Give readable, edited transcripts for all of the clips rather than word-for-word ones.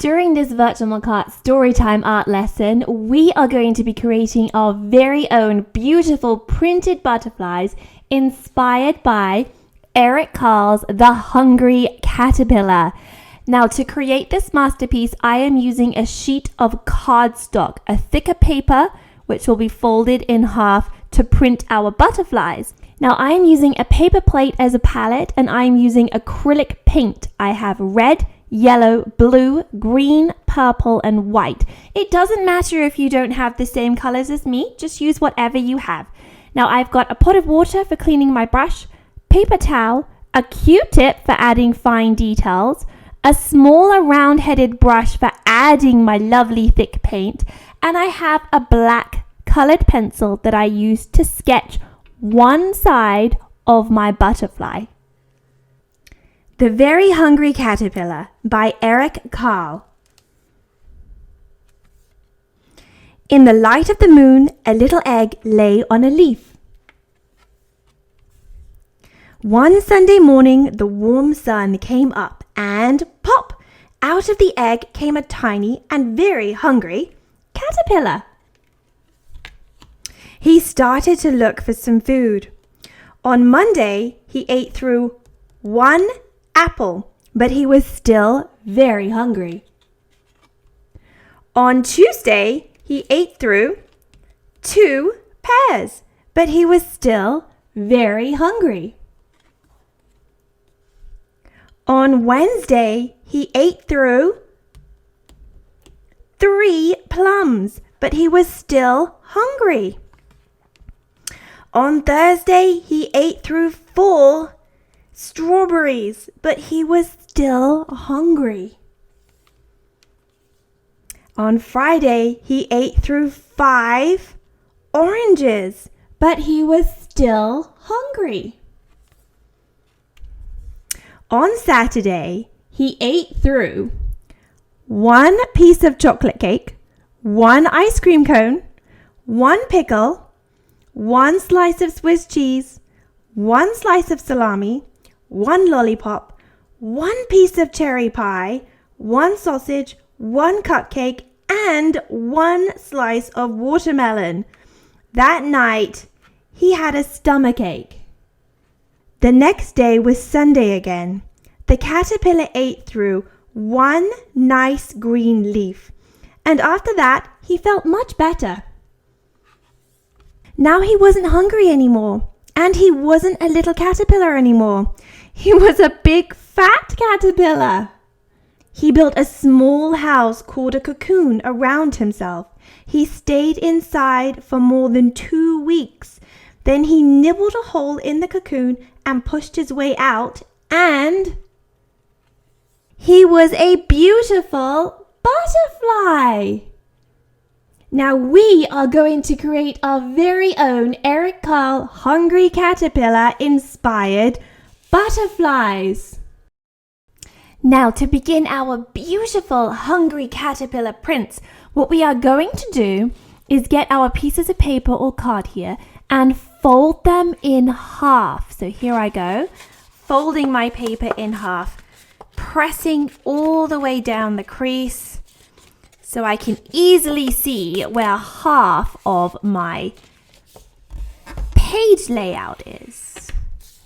During this Virtual McArt Storytime art lesson, we are going to be creating our very own beautiful printed butterflies inspired by Eric Carle's The Hungry Caterpillar. Now, to create this masterpiece, I am using a sheet of cardstock, a thicker paper, which will be folded in half to print our butterflies. Now, I am using a paper plate as a palette, and I am using acrylic paint. I have red, yellow, blue, green, purple, and white. It doesn't matter if you don't have the same colors as me, just use whatever you have. Now, I've got a pot of water for cleaning my brush, paper towel, a Q-tip for adding fine details, a smaller round-headed brush for adding my lovely thick paint, and I have a black colored pencil that I use to sketch one side of my butterfly. The Very Hungry Caterpillar by Eric Carle. In the light of the moon, a little egg lay on a leaf. One Sunday morning, the warm sun came up and pop! Out of the egg came a tiny and very hungry caterpillar. He started to look for some food. On Monday, he ate through one apple, but he was still very hungry. On Tuesday, he ate through 2 pears, but he was still very hungry. On Wednesday, he ate through 3 plums, but he was still hungry. On Thursday, he ate through 4 strawberries, but he was still hungry. On Friday, he ate through 5 oranges, but he was still hungry. On Saturday, he ate through 1 piece of chocolate cake, 1 ice cream cone, 1 pickle, 1 slice of Swiss cheese, 1 slice of salami, 1 lollipop, 1 piece of cherry pie, 1 sausage, 1 cupcake, and 1 slice of watermelon. That night, he had a stomachache. The next day was Sunday again. The caterpillar ate through 1 nice green leaf, and after that, he felt much better. Now he wasn't hungry anymore, and he wasn't a little caterpillar anymore. He was a big fat caterpillar. He built a small house called a cocoon around himself. He stayed inside for more than 2 weeks. Then he nibbled a hole in the cocoon and pushed his way out, and he was a beautiful butterfly. Now we are going to create our very own Eric Carle Hungry Caterpillar inspired butterflies. Now, to begin our beautiful hungry caterpillar prints, what we are going to do is get our pieces of paper or card here and fold them in half. So here I go, folding my paper in half, pressing all the way down the crease so I can easily see where half of my page layout is.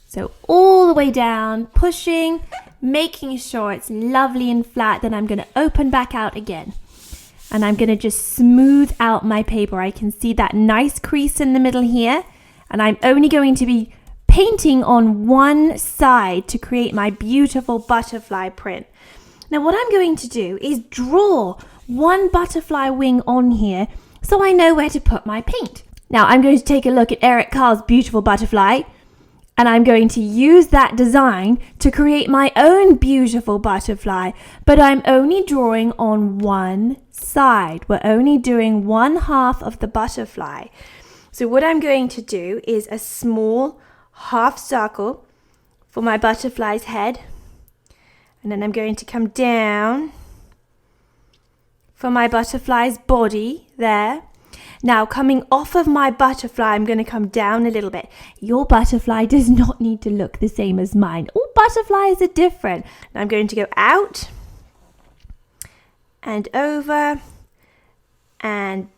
So all the way down, pushing, making sure it's lovely and flat. Then I'm going to open back out again. And I'm going to just smooth out my paper. I can see that nice crease in the middle here. And I'm only going to be painting on one side to create my beautiful butterfly print. Now what I'm going to do is draw one butterfly wing on here so I know where to put my paint. Now I'm going to take a look at Eric Carle's beautiful butterfly, and I'm going to use that design to create my own beautiful butterfly, but I'm only drawing on one side. We're only doing one half of the butterfly. So what I'm going to do is a small half circle for my butterfly's head, and then I'm going to come down for my butterfly's body there. Now coming off of my butterfly, I'm going to come down a little bit. Your butterfly does not need to look the same as mine. All butterflies are different. Now I'm going to go out and over and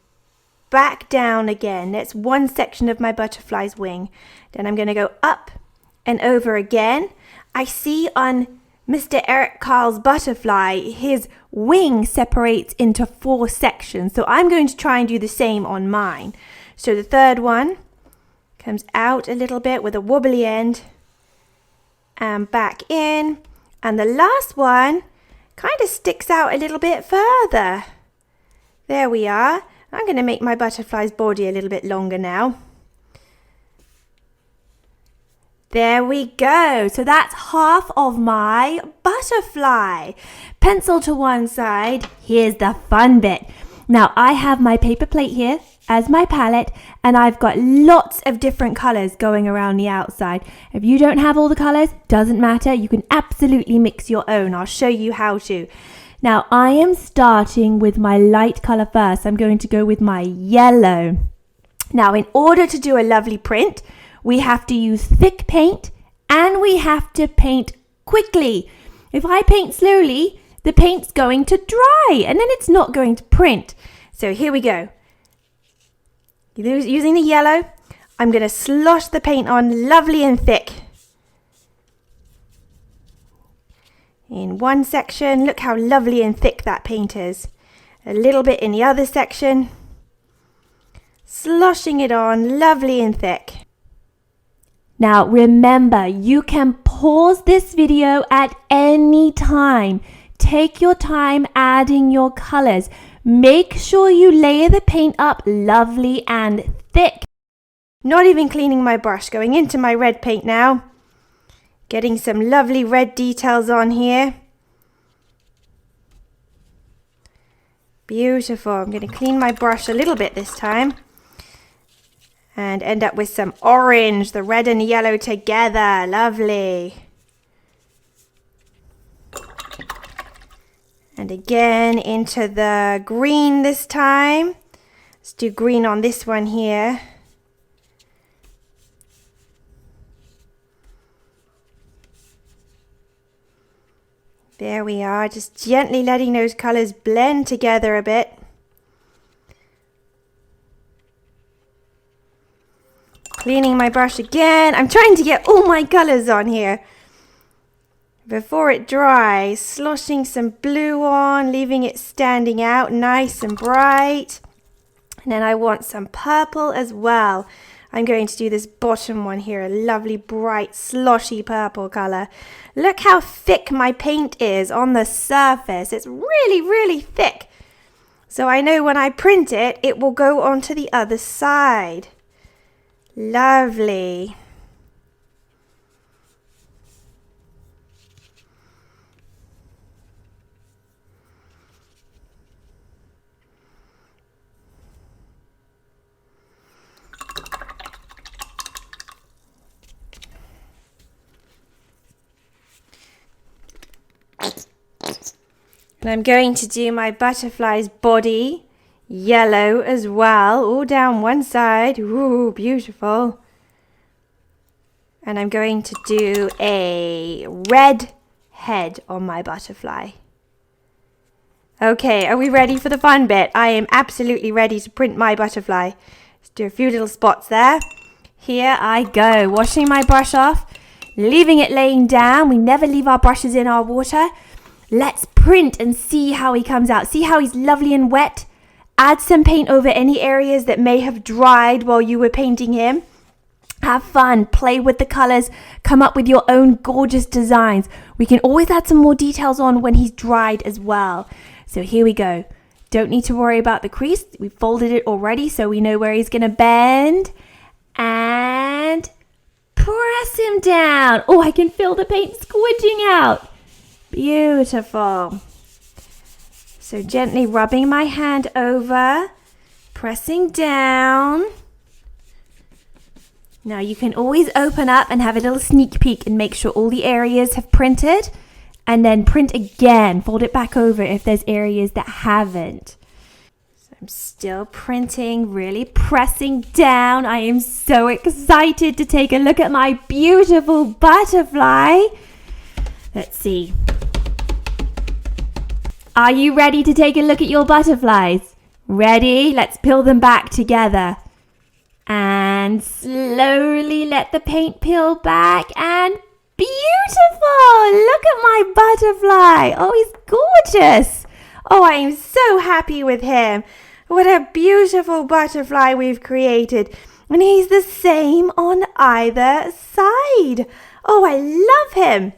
back down again. That's one section of my butterfly's wing. Then I'm going to go up and over again. I see on Mr. Eric Carle's butterfly, his wing separates into 4 sections. So I'm going to try and do the same on mine. So the third one comes out a little bit with a wobbly end and back in. And the last one kind of sticks out a little bit further. There we are. I'm going to make my butterfly's body a little bit longer now. There we go. So that's half of my butterfly. Pencil to one side. Here's the fun bit. Now I have my paper plate here as my palette, and I've got lots of different colors going around the outside. If you don't have all the colors, doesn't matter. You can absolutely mix your own. I'll show you how to. Now I am starting with my light color first. I'm going to go with my yellow. Now in order to do a lovely print, we have to use thick paint and we have to paint quickly. If I paint slowly, the paint's going to dry and then it's not going to print. So here we go. Using the yellow, I'm going to slosh the paint on lovely and thick. In one section, look how lovely and thick that paint is. A little bit in the other section. Sloshing it on lovely and thick. Now remember, you can pause this video at any time. Take your time adding your colors. Make sure you layer the paint up lovely and thick. Not even cleaning my brush, going into my red paint now. Getting some lovely red details on here. Beautiful. I'm going to clean my brush a little bit this time. And end up with some orange, the red and the yellow together. Lovely. And again into the green this time. Let's do green on this one here. There we are, just gently letting those colors blend together a bit. Cleaning my brush again. I'm trying to get all my colors on here before it dries. Sloshing some blue on, leaving it standing out nice and bright. And then I want some purple as well. I'm going to do this bottom one here, a lovely bright sloshy purple color. Look how thick my paint is on the surface. It's really, really thick. So I know when I print it, it will go onto the other side. Lovely. And I'm going to do my butterfly's body yellow as well, all down one side. Ooh, beautiful. And I'm going to do a red head on my butterfly. Okay, are we ready for the fun bit? I am absolutely ready to print my butterfly. Let's do a few little spots there. Here I go, washing my brush off, leaving it laying down. We never leave our brushes in our water. Let's print and see how he comes out. See how he's lovely and wet? Add some paint over any areas that may have dried while you were painting him. Have fun, play with the colors, come up with your own gorgeous designs. We can always add some more details on when he's dried as well. So here we go. Don't need to worry about the crease. We folded it already so we know where he's going to bend. And press him down. Oh, I can feel the paint squidging out. Beautiful. So gently rubbing my hand over, pressing down. Now you can always open up and have a little sneak peek and make sure all the areas have printed, and then print again. Fold it back over if there's areas that haven't. So I'm still printing, really pressing down. I am so excited to take a look at my beautiful butterfly. Let's see. Are you ready to take a look at your butterflies? Ready? Let's peel them back together. And slowly let the paint peel back, and beautiful! Look at my butterfly. Oh, he's gorgeous. Oh, I am so happy with him. What a beautiful butterfly we've created. And he's the same on either side. Oh, I love him.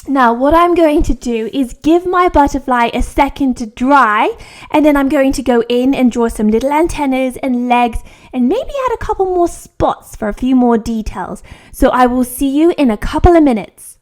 Now, what I'm going to do is give my butterfly a second to dry, and then I'm going to go in and draw some little antennas and legs and maybe add a couple more spots for a few more details. So I will see you in a couple of minutes.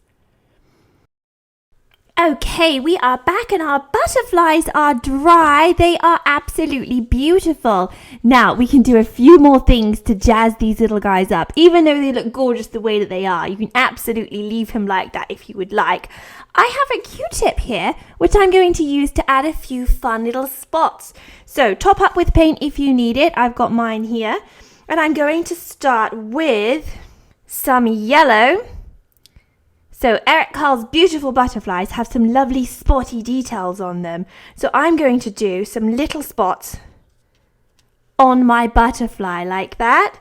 Okay, we are back and our butterflies are dry. They are absolutely beautiful. Now, we can do a few more things to jazz these little guys up. Even though they look gorgeous the way that they are, you can absolutely leave him like that if you would like. I have a Q-tip here, which I'm going to use to add a few fun little spots. So, top up with paint if you need it. I've got mine here. And I'm going to start with some yellow. So Carle's beautiful butterflies have some lovely spotty details on them. So I'm going to do some little spots on my butterfly like that.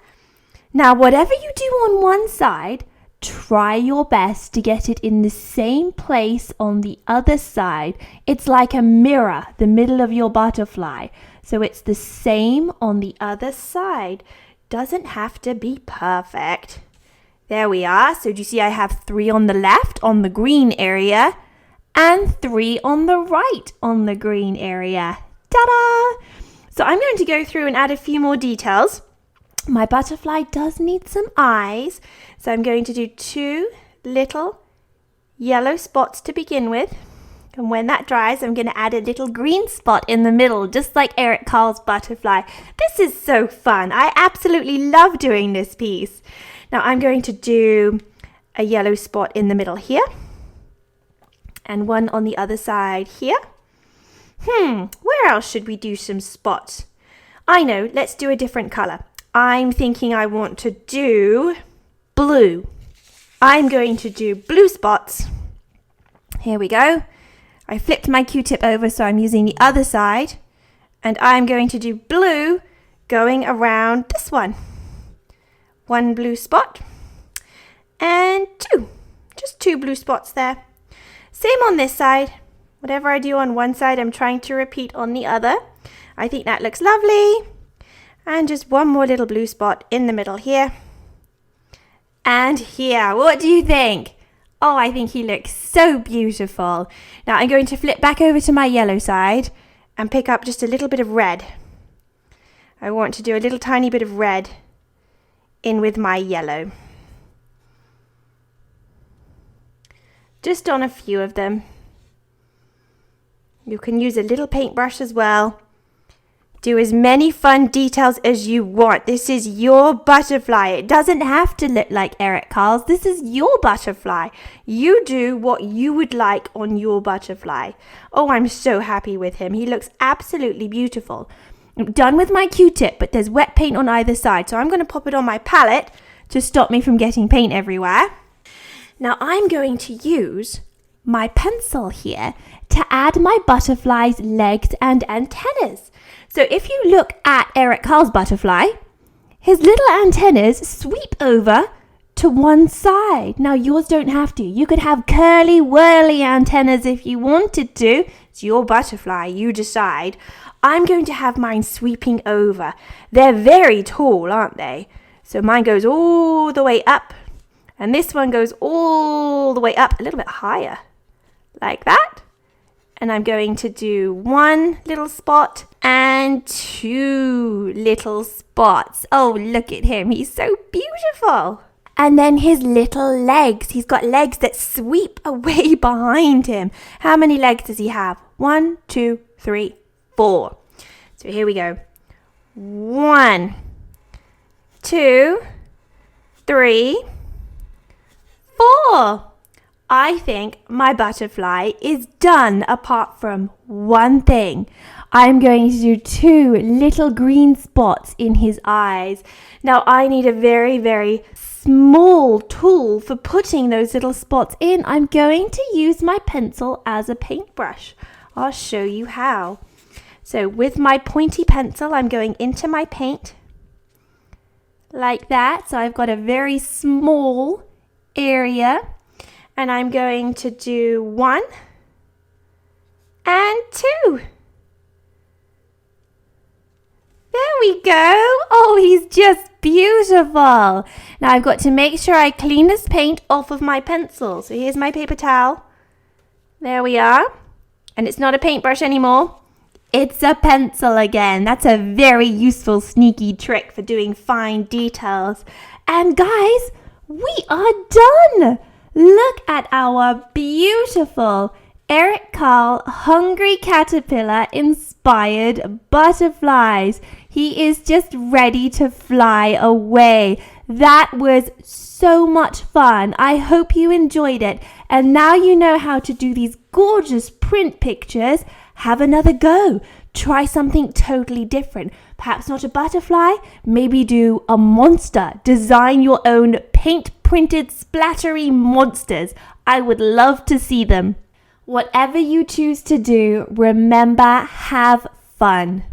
Now, whatever you do on one side, try your best to get it in the same place on the other side. It's like a mirror, the middle of your butterfly. So it's the same on the other side. Doesn't have to be perfect. There we are. So do you see I have 3 on the left on the green area and 3 on the right on the green area. Ta-da! So I'm going to go through and add a few more details. My butterfly does need some eyes. So I'm going to do 2 little yellow spots to begin with. And when that dries, I'm going to add a little green spot in the middle, just like Carle's butterfly. This is so fun. I absolutely love doing this piece. Now I'm going to do a yellow spot in the middle here and one on the other side here. Where else should we do some spots? I know, let's do a different color. I'm thinking I want to do blue. I'm going to do blue spots. Here we go. I flipped my Q-tip over, so I'm using the other side. And I'm going to do blue going around this one. 1 blue spot and 2. Just 2 blue spots there. Same on this side. Whatever I do on one side, I'm trying to repeat on the other. I think that looks lovely. And just 1 more little blue spot in the middle here. And here. What do you think? Oh, I think he looks so beautiful. Now I'm going to flip back over to my yellow side and pick up just a little bit of red. I want to do a little tiny bit of red in with my yellow. Just on a few of them. You can use a little paintbrush as well. Do as many fun details as you want. This is your butterfly. It doesn't have to look like Carle's. This is your butterfly. You do what you would like on your butterfly. Oh, I'm so happy with him. He looks absolutely beautiful. I'm done with my Q-tip, but there's wet paint on either side, so I'm going to pop it on my palette to stop me from getting paint everywhere. Now I'm going to use my pencil here to add my butterfly's legs and antennas. So if you look at Carle's butterfly, his little antennas sweep over to one side. Now yours don't have to. You could have curly whirly antennas if you wanted to. It's your butterfly, you decide. I'm going to have mine sweeping over. They're very tall, aren't they? So mine goes all the way up, and this one goes all the way up a little bit higher, like that. And I'm going to do 1 little spot and 2 little spots. Oh, look at him. He's so beautiful. And then his little legs. He's got legs that sweep away behind him. How many legs does he have? 1, 2, 3, 4. So here we go. 1, 2, 3, 4. I think my butterfly is done apart from one thing. I'm going to do 2 little green spots in his eyes. Now I need a very, very small tool for putting those little spots in. I'm going to use my pencil as a paintbrush. I'll show you how. So with my pointy pencil, I'm going into my paint like that. So I've got a very small area, and I'm going to do 1 and 2. There we go. Oh, he's just beautiful. Now I've got to make sure I clean this paint off of my pencil. So here's my paper towel. There we are. And it's not a paintbrush anymore. It's a pencil again. That's a very useful, sneaky trick for doing fine details. And guys, we are done. Look at our beautiful Eric Carle Hungry Caterpillar inspired butterflies. He is just ready to fly away. That was so much fun. I hope you enjoyed it. And now you know how to do these gorgeous print pictures. Have another go. Try something totally different. Perhaps not a butterfly. Maybe do a monster. Design your own paint-printed splattery monsters. I would love to see them. Whatever you choose to do, remember, have fun.